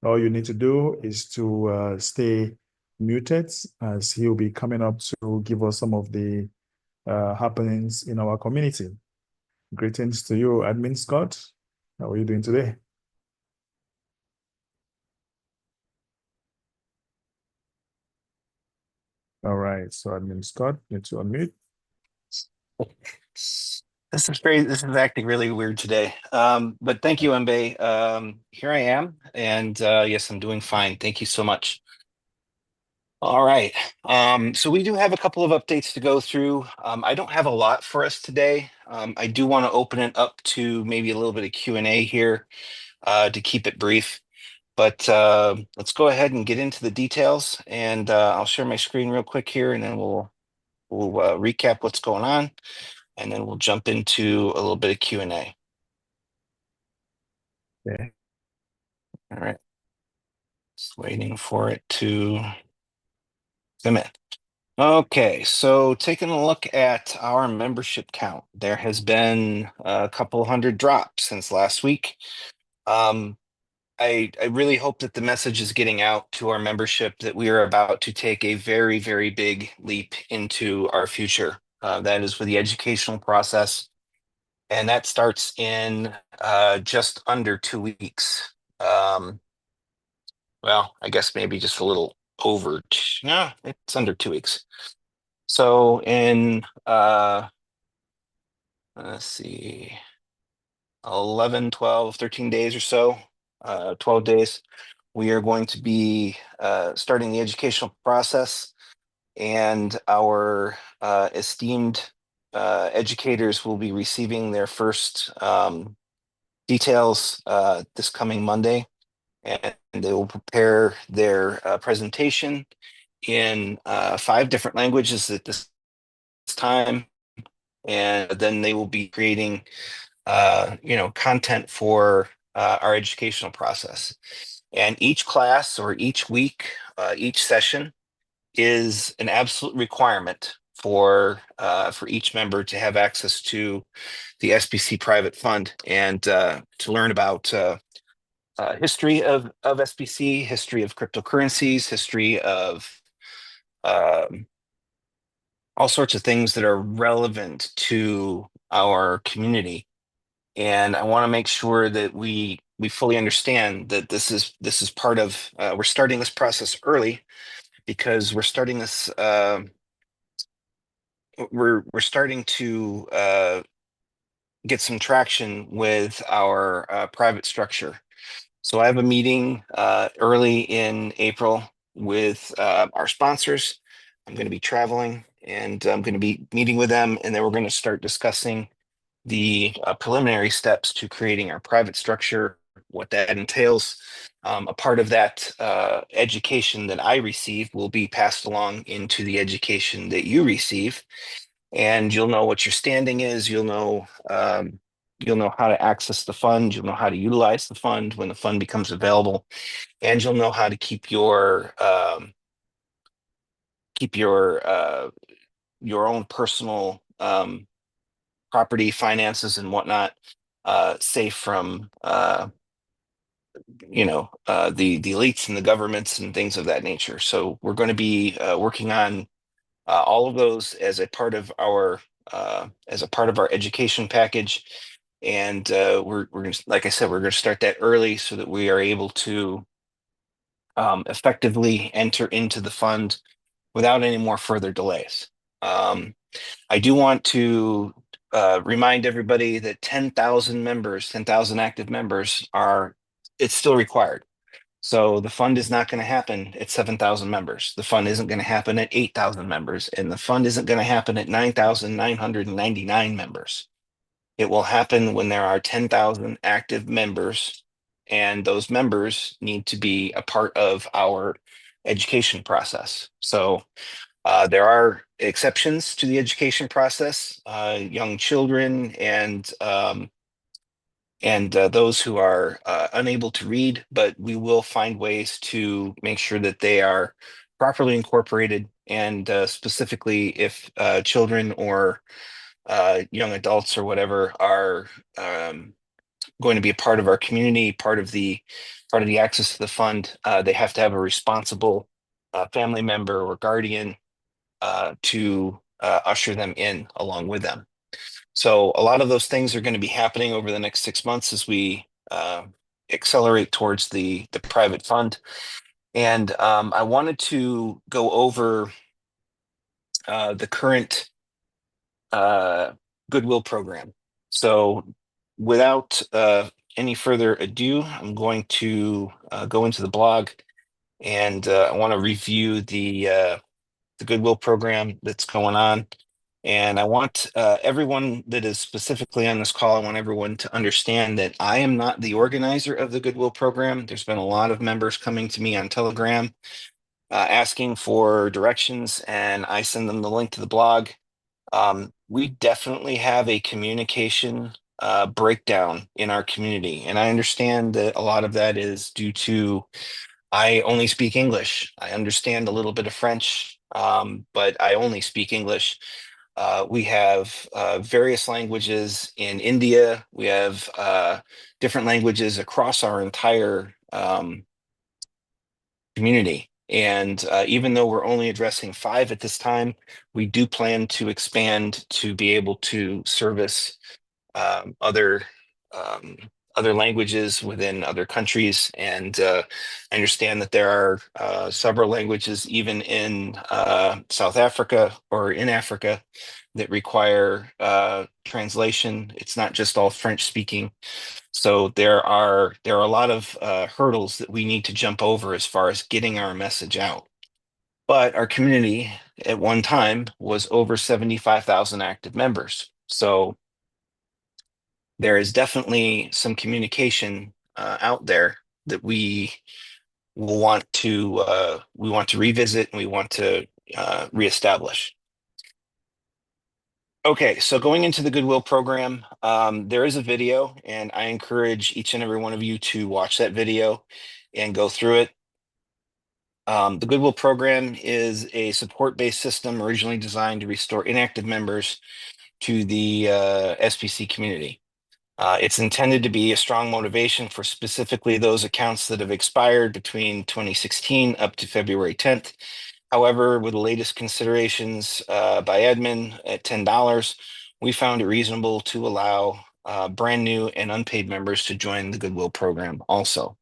All you need to do is to stay muted as he'll be coming up to give us some of the happenings in our community. Greetings to you, Admin Scott. How are you doing today? All right, so Admin Scott, need to unmute. This is acting really weird today. But thank you, Mbe. Here I am, and yes, I'm doing fine. Thank you so much. All right. So we do have a couple of updates to go through. I don't have a lot for us today. I do want to open it up to maybe a little bit of Q&A here to keep it brief. But let's go ahead and get into the details, and I'll share my screen real quick here, and then we'll recap what's going on, and then we'll jump into a little bit of Q&A. Okay. All right. Just waiting for it to come in. Okay, so taking a look at our membership count, there has been a couple hundred drops since last week. I really hope that the message is getting out to our membership that we are about to take a very, very big leap into our future. That is with the educational process, and that starts in just under 2 weeks. Well, I guess maybe just a little over. No, it's under 2 weeks. So in let's see, 11, 12, 13 days or so, 12 days, we are going to be starting the educational process, and our esteemed educators will be receiving their first details this coming Monday, and they will prepare their presentation in 5 different languages at this time, and then they will be creating content for our educational process. And each class or each week, each session is an absolute requirement for each member to have access to the SBC private fund and to learn about history of SBC, history of cryptocurrencies, history of um, all sorts of things that are relevant to our community. And I want to make sure that we fully understand that this is part of we're starting this process early because we're starting this we're starting to get some traction with our private structure. So I have a meeting early in April with our sponsors. I'm going to be traveling, and I'm going to be meeting with them, and then we're going to start discussing the preliminary steps to creating our private structure, what that entails. A part of that education that I receive will be passed along into the education that you receive, and you'll know what your standing is. You'll know how to access the fund. You'll know how to utilize the fund when the fund becomes available, and you'll know how to keep your own personal property finances and whatnot safe from the elites and the governments and things of that nature. So we're going to be working on all of those as a part of our education package, and we're going to, like I said, we're going to start that early so that we are able to effectively enter into the fund without any more further delays. I do want to remind everybody that 10,000 members, 10,000 active members it's still required. So the fund is not going to happen at 7,000 members. The fund isn't going to happen at 8,000 members, and the fund isn't going to happen at 9,999 members. It will happen when there are 10,000 active members, and those members need to be a part of our education process. So there are exceptions to the education process, young children and those who are unable to read, but we will find ways to make sure that they are properly incorporated. And specifically, if children or young adults or whatever are going to be a part of our community, part of the access to the fund, they have to have a responsible family member or guardian to usher them in along with them. So a lot of those things are going to be happening over the next 6 months as we accelerate towards the private fund. And I wanted to go over the current Goodwill program. So without any further ado, I'm going to go into the blog, and I want to review the Goodwill program that's going on. And I want everyone that is specifically on this call, I want everyone to understand that I am not the organizer of the Goodwill program. There's been a lot of members coming to me on Telegram asking for directions, and I send them the link to the blog. We definitely have a communication breakdown in our community, and I understand that a lot of that is due to I only speak English. I understand a little bit of French, but I only speak English. We have various languages in India. We have different languages across our entire community. And even though we're only addressing 5 at this time, we do plan to expand to be able to service um, other um, other languages within other countries. And I understand that there are several languages even in South Africa or in Africa that require translation. It's not just all French speaking. So there are a lot of hurdles that we need to jump over as far as getting our message out. But our community at one time was over 75,000 active members. So there is definitely some communication out there that we want to revisit, and we want to reestablish. Okay, so going into the Goodwill program, there is a video, and I encourage each and every one of you to watch that video and go through it. The Goodwill program is a support-based system originally designed to restore inactive members to the SBC community. It's intended to be a strong motivation for specifically those accounts that have expired between 2016 up to February 10th. However, with the latest considerations by admin at $10, we found it reasonable to allow brand new and unpaid members to join the Goodwill program also.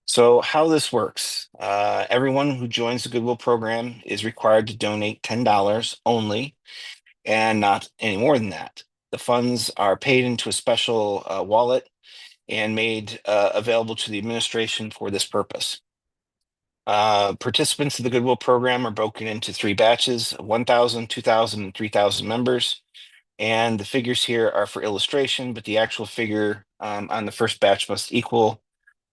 So how this works, everyone who joins the Goodwill program is required to donate $10 only and not any more than that. The funds are paid into a special wallet and made available to the administration for this purpose. Participants of the Goodwill program are broken into 3 batches, 1,000, 2,000, and 3,000 members. And the figures here are for illustration, but the actual figure on the first batch must equal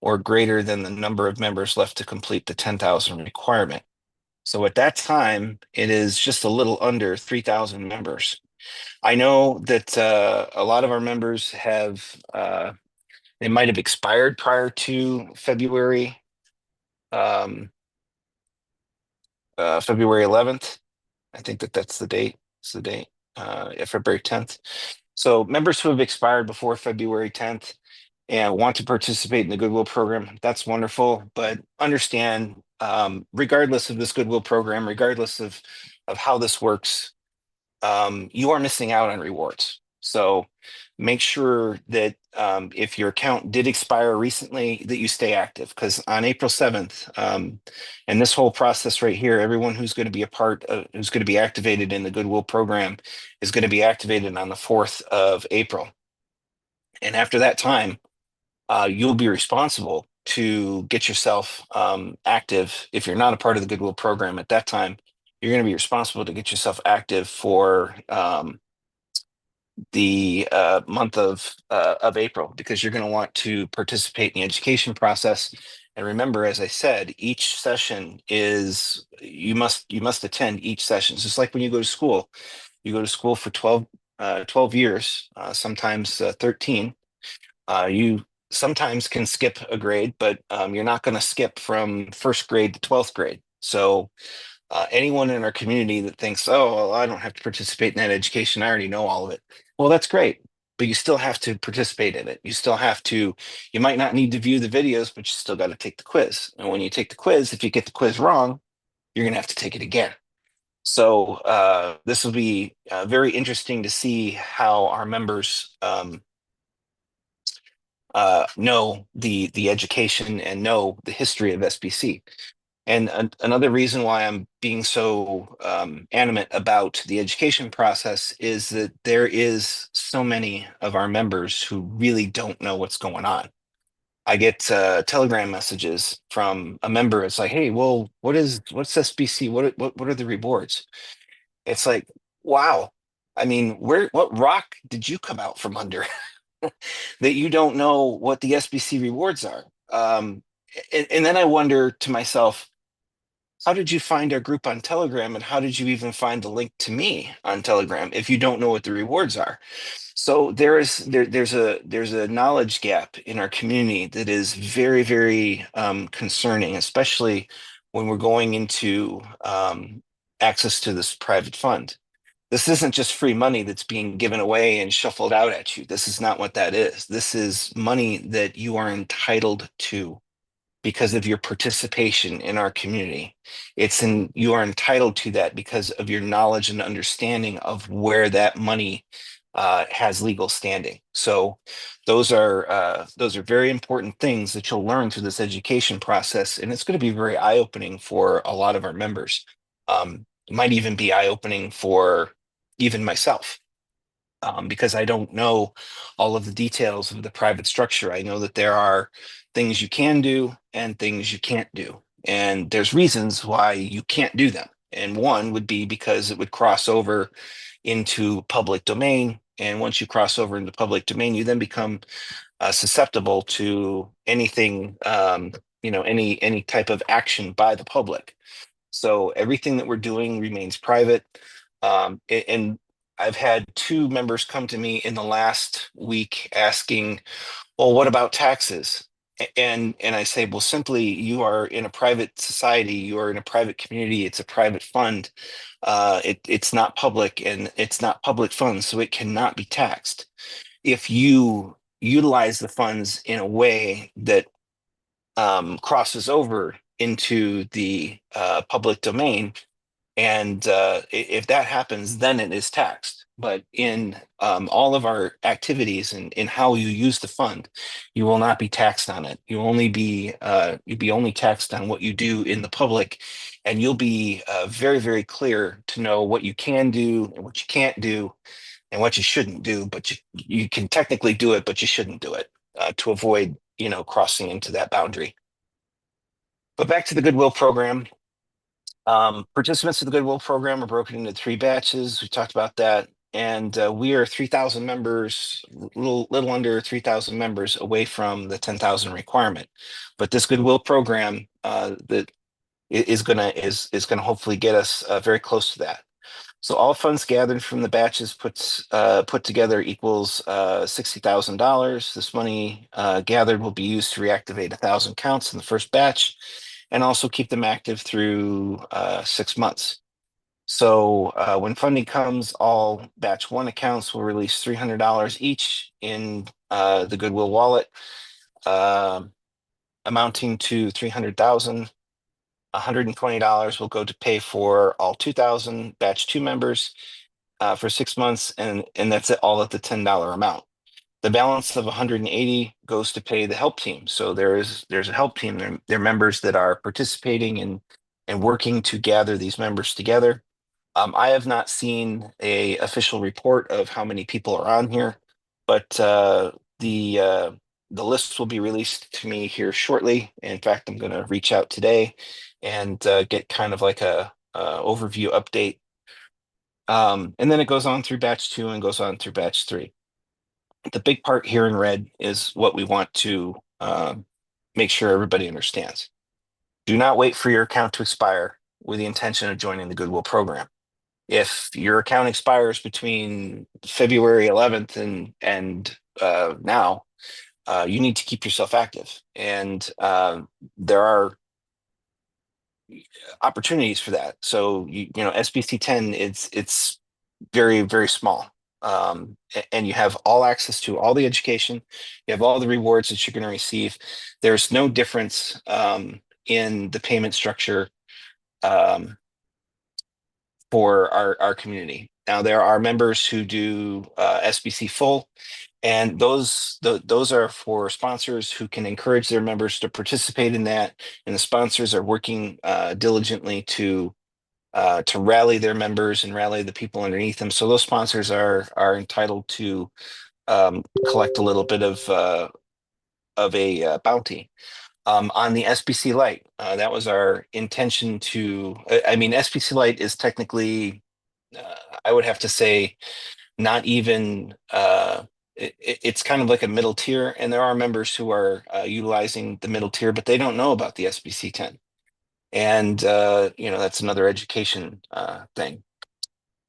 or greater than the number of members left to complete the 10,000 requirement. So at that time, it is just a little under 3,000 members. I know that a lot of our members have, they might have expired prior to um, February 11th. I think that that's the date. It's the date, February 10th. So members who have expired before February 10th and want to participate in the Goodwill program, that's wonderful. But understand, regardless of this Goodwill program, regardless of how this works, you are missing out on rewards. So make sure that if your account did expire recently, that you stay active, because on April 7th, and this whole process right here, everyone who's going to be a part of, who's going to be activated in the Goodwill program is going to be activated on the 4th of April. And after that time, you'll be responsible to get yourself active. If you're not a part of the Goodwill program at that time, you're going to be responsible to get yourself active for the month of April, because you're going to want to participate in the education process. And remember, as I said, each session is you must attend each session. It's just like when you go to school. You go to school for 12 years, sometimes 13. You sometimes can skip a grade, but you're not going to skip from first grade to 12th grade. So anyone in our community that thinks, oh, well, I don't have to participate in that education, I already know all of it. Well, that's great. but you still have to participate in it. You might not need to view the videos, but you still got to take the quiz. And when you take the quiz, if you get the quiz wrong, you're going to have to take it again. So this will be very interesting to see how our members know the education and know the history of SBC. And another reason why I'm being so animate about the education process is that there is so many of our members who really don't know what's going on. I get Telegram messages from a member. It's like, hey, well, what's SBC? What are the rewards? It's like, wow. I mean, what rock did you come out from under that you don't know what the SBC rewards are? And then I wonder to myself, how did you find our group on Telegram, and how did you even find the link to me on Telegram if you don't know what the rewards are? So there's a knowledge gap in our community that is very, very concerning, especially when we're going into access to this private fund. This isn't just free money that's being given away and shuffled out at you. This is not what that is. This is money that you are entitled to because of your participation in our community. You are entitled to that because of your knowledge and understanding of where that money has legal standing. So those are very important things that you'll learn through this education process, and it's going to be very eye-opening for a lot of our members. It might even be eye-opening for even myself, because I don't know all of the details of the private structure. I know that there are things you can do and things you can't do. And there's reasons why you can't do them. And one would be because it would cross over into public domain. And once you cross over into public domain, you then become susceptible to anything, any type of action by the public. So everything that we're doing remains private. And I've had two members come to me in the last week asking, well, what about taxes? And I say, well, simply, you are in a private society, you are in a private community, it's a private fund. It's not public, and it's not public funds, so it cannot be taxed. If you utilize the funds in a way that crosses over into the public domain, and if that happens, then it is taxed. But in all of our activities and in how you use the fund, you will not be taxed on it. You'll be only taxed on what you do in the public, and you'll be very, very clear to know what you can do and what you can't do and what you shouldn't do. But you can technically do it, but you shouldn't do it to avoid, crossing into that boundary. But back to the Goodwill program. Participants of the Goodwill program are broken into three batches. We talked about that. And we are 3,000 members, little under 3,000 members away from the 10,000 requirement. But this Goodwill program that is gonna hopefully get us very close to that. So all funds gathered from the batches put together equals $60,000. This money gathered will be used to reactivate 1,000 counts in the first batch, and also keep them active through 6 months. So when funding comes, all batch one accounts will release $300 each in the Goodwill wallet, uh, amounting to 300,000. $120 will go to pay for all 2,000 batch two members for 6 months, and that's it, all at the $10 amount. The balance of 180 goes to pay the help team. So there's a help team. They're members that are participating and working to gather these members together. I have not seen a official report of how many people are on here, but the list will be released to me here shortly. In fact, I'm going to reach out today and get kind of like a overview update. And then it goes on through batch two and goes on through batch three. The big part here in red is what we want to make sure everybody understands. Do not wait for your account to expire with the intention of joining the Goodwill program. If your account expires between February 11th and now, you need to keep yourself active. And there are opportunities for that. So SBC 10, it's very, very small. and you have all access to all the education. You have all the rewards that you're going to receive. There's no difference in the payment structure um, for our community. Now, there are members who do SBC full, and those are for sponsors who can encourage their members to participate in that. And the sponsors are working diligently to rally their members and rally the people underneath them. So those sponsors are entitled to collect a little bit of a bounty. On the SBC Lite, that was our intention to. I mean, SBC Lite is technically, I would have to say, not even. It's kind of like a middle tier, and there are members who are utilizing the middle tier, but they don't know about the SBC 10, and that's another education thing.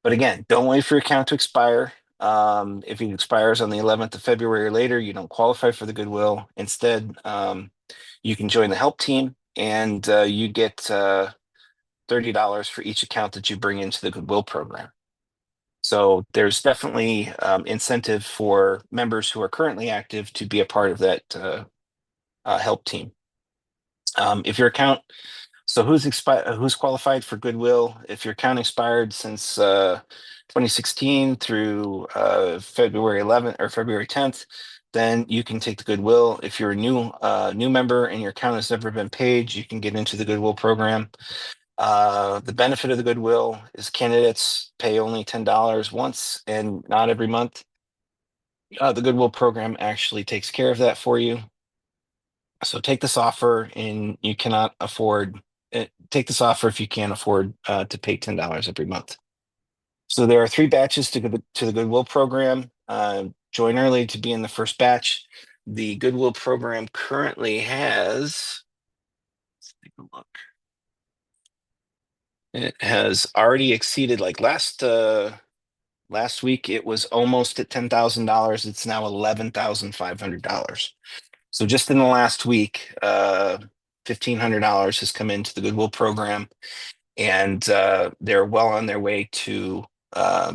But again, don't wait for your account to expire. If it expires on the 11th of February or later, you don't qualify for the Goodwill. Instead, you can join the help team, and you get $30 for each account that you bring into the Goodwill program. So there's definitely incentive for members who are currently active to be a part of that help team. If your account So who's qualified for Goodwill? If your account expired since 2016 through February 11th or February 10th, then you can take the Goodwill. If you're a new member and your account has never been paid, you can get into the Goodwill program. The benefit of the Goodwill is candidates pay only $10 once and not every month. The Goodwill program actually takes care of that for you. So take this offer, and you cannot afford take this offer if you can't afford to pay $10 every month. So there are 3 batches to the Goodwill program. Join early to be in the first batch. The Goodwill program currently has, let's take a look. It has already exceeded, like last week, it was almost at $10,000. It's now $11,500. So just in the last week, $1,500 has come into the Goodwill program, and they're well on their way to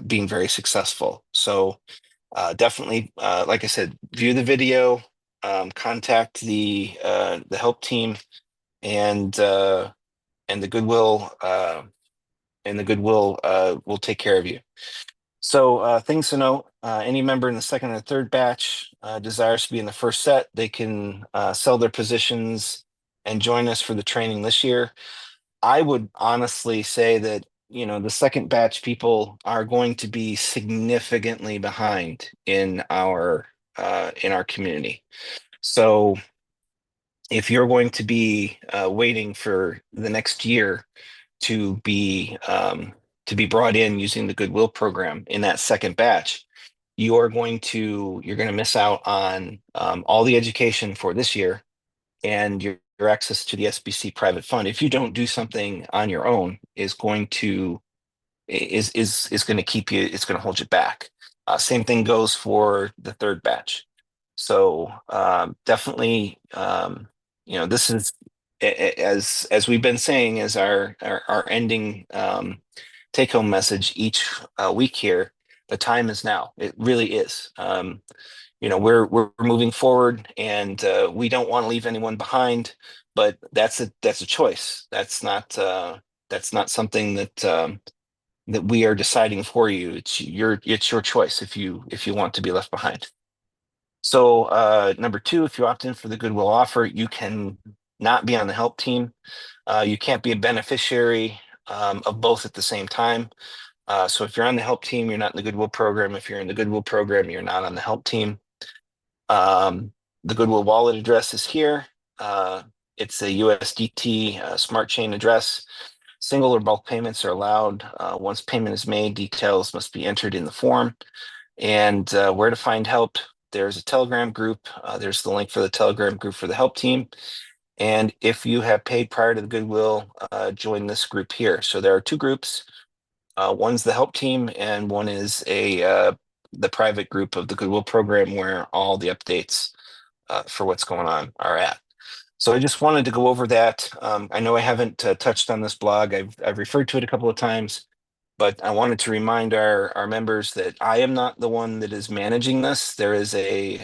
being very successful. So definitely, like I said, view the video, contact the help team, and uh, and the Goodwill will take care of you. So things to note, any member in the second or third batch desires to be in the first set, they can sell their positions and join us for the training this year. I would honestly say that, the second batch people are going to be significantly behind in our community. So if you're going to be waiting for the next year to be brought in using the Goodwill program in that second batch, you're going to miss out on all the education for this year and your access to the SBC private fund. If you don't do something on your own, is going to keep you. It's going to hold you back. Same thing goes for the third batch. So definitely, this is as we've been saying as our ending take home message each week here. The time is now. It really is. We're moving forward, and we don't want to leave anyone behind. But that's a choice. That's not something that we are deciding for you. It's your choice if you want to be left behind. So number 2, if you opt in for the Goodwill offer, you can not be on the help team. You can't be a beneficiary of both at the same time. So if you're on the help team, you're not in the Goodwill program. If you're in the Goodwill program, you're not on the help team. The Goodwill wallet address is here. It's a USDT smart chain address. Single or bulk payments are allowed. Once payment is made, details must be entered in the form. And where to find help, there's a Telegram group. There's the link for the Telegram group for the help team. And if you have paid prior to the Goodwill, join this group here. So there are 2 groups. One's the help team, and one is the private group of the Goodwill program where all the updates for what's going on are at. So I just wanted to go over that. I know I haven't touched on this blog. I've referred to it a couple of times. But I wanted to remind our members that I am not the one that is managing this. There's a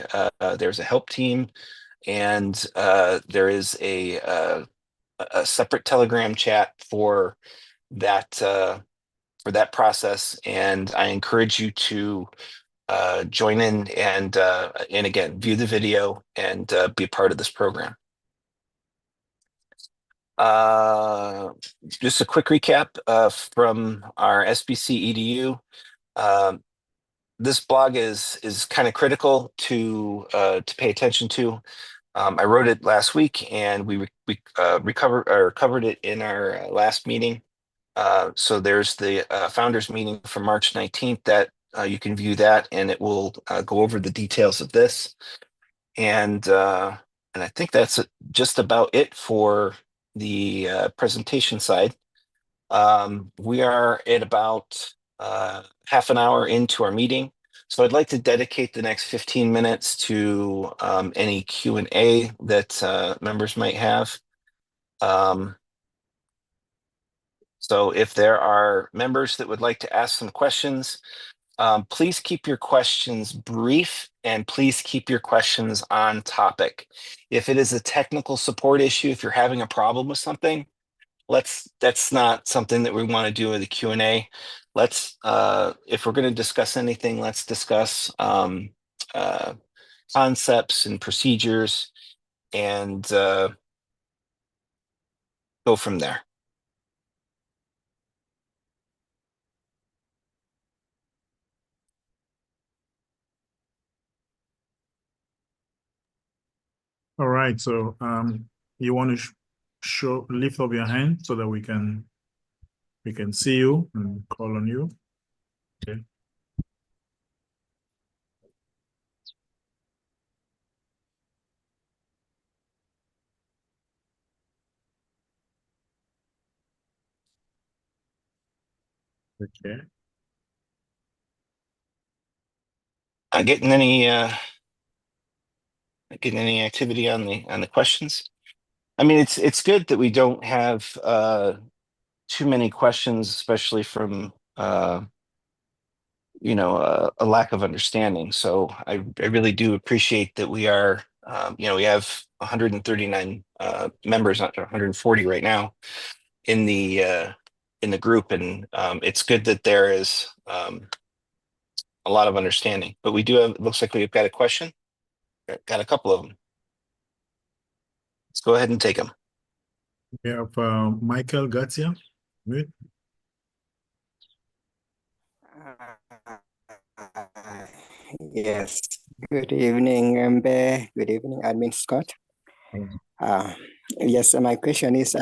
help team, and there is a separate Telegram chat that for that process. And I encourage you to join in and again view the video and be a part of this program. Just a quick recap from our SBC EDU. This blog is kind of critical to pay attention to. I wrote it last week, and we covered it in our last meeting. So there's the founders meeting from March 19th that you can view that, and it will go over the details of this. And I think that's just about it for the presentation side. We are at about half an hour into our meeting. So I'd like to dedicate the next 15 minutes to any Q&A that members might have. So if there are members that would like to ask some questions, please keep your questions brief and please keep your questions on topic. If it is a technical support issue, if you're having a problem with something, that's not something that we want to do with a Q&A. If we're going to discuss anything, let's discuss concepts and procedures and go from there. All right. So you want to lift up your hand so that we can see you and call on you. Okay. Okay. Getting any activity on the questions? I mean, it's good that we don't have too many questions, especially from a lack of understanding. So I really do appreciate that we are we have 139 members, not 140 right now in the group, and it's good that there is a lot of understanding. But we do have, it looks like we've got a question. Got a couple of them. Let's go ahead and take them. We have Michael Gatia. Good. Yes. Good evening, Mbe. Good evening, Admin Scott. Yes, my question is,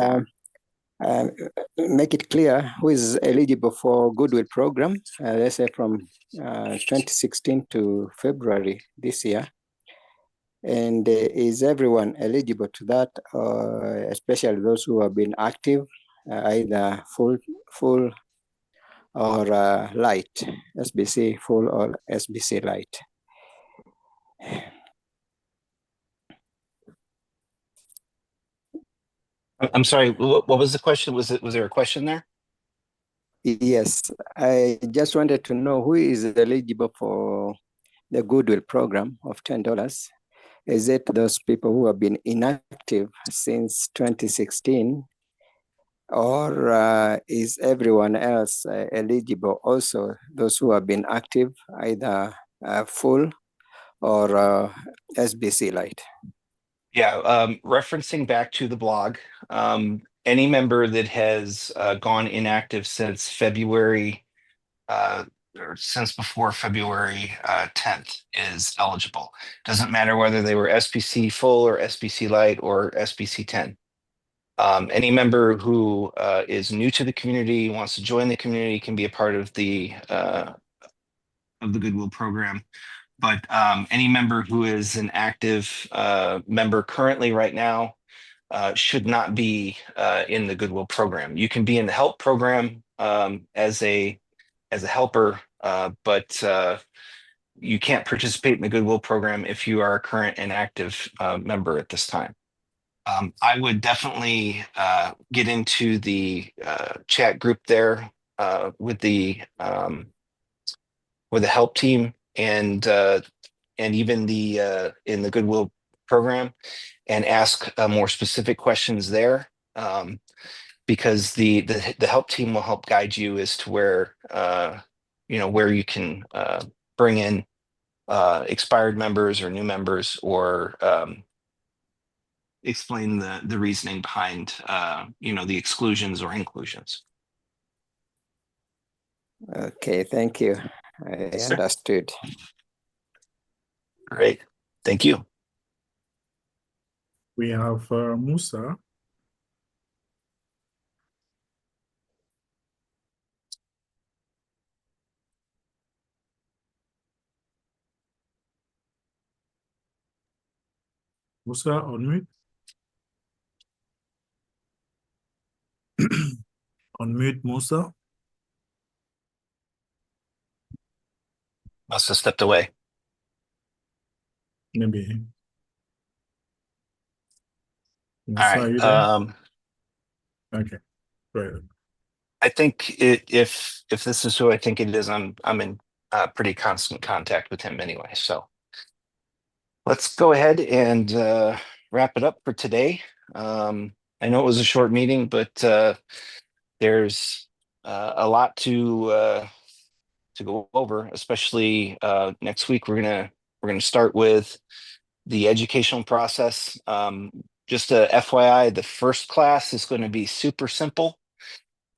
make it clear who is eligible for Goodwill program, let's say from 2016 to February this year. And is everyone eligible to that, especially those who have been active, either full or light, SBC full or SBC light? I'm sorry, what was the question? Was there a question there? Yes, I just wanted to know who is eligible for the Goodwill program of $10. Is it those people who have been inactive since 2016, or is everyone else eligible, also those who have been active, either full or SBC light? Yeah, referencing back to the blog, any member that has gone inactive since February or since before February 10th is eligible. Doesn't matter whether they were SBC full or SBC light or SBC 10. Any member who is new to the community, wants to join the community, can be a part of the Goodwill program. But any member who is an active member currently right now should not be in the Goodwill program. You can be in the help program as a helper, but you can't participate in the Goodwill program if you are a current and active member at this time. I would definitely get into the chat group there with the help team and even the in the Goodwill program and ask more specific questions there. Because the help team will help guide you as to where where you can bring in expired members or new members, or explain the reasoning behind the exclusions or inclusions. Okay, thank you. I Sure. understood. Great, thank you. We have Musa. Musa, unmute. Unmute Musa. Must have stepped away. Maybe. All Musa, right. are you there? Okay, great. I think if this is who I think it is, I'm in pretty constant contact with him anyway. So let's go ahead and wrap it up for today. I know it was a short meeting, but there's a lot to go over, especially next week. We're gonna start with the educational process. Just a FYI, the first class is going to be super simple.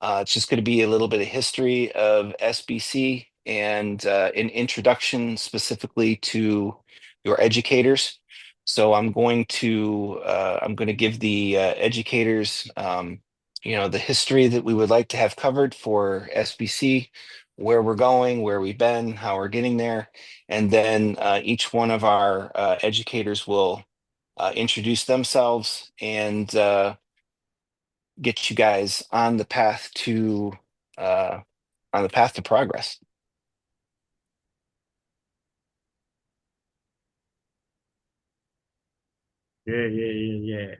It's just going to be a little bit of history of SBC and an introduction specifically to your educators. So I'm going to give the educators the history that we would like to have covered for SBC, where we're going, where we've been, how we're getting there, and then each one of our educators will introduce themselves and get you guys on the path to progress. Yeah.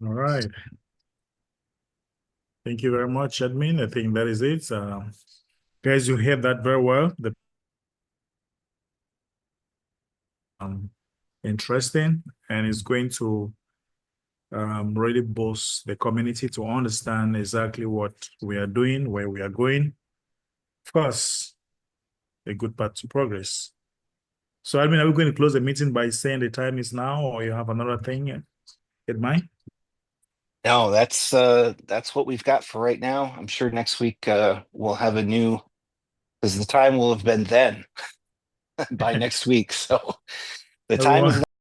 All right. Thank you very much, admin. I think that is it. Guys, you heard that very well. Interesting, and it's going to really boost the community to understand exactly what we are doing, where we are going. Of course, a good path to progress. So, admin, are we going to close the meeting by saying the time is now, or you have another thing in mind? No, that's what we've got for right now. I'm sure next week we'll have a new, because the time will have been then by next week. So the time is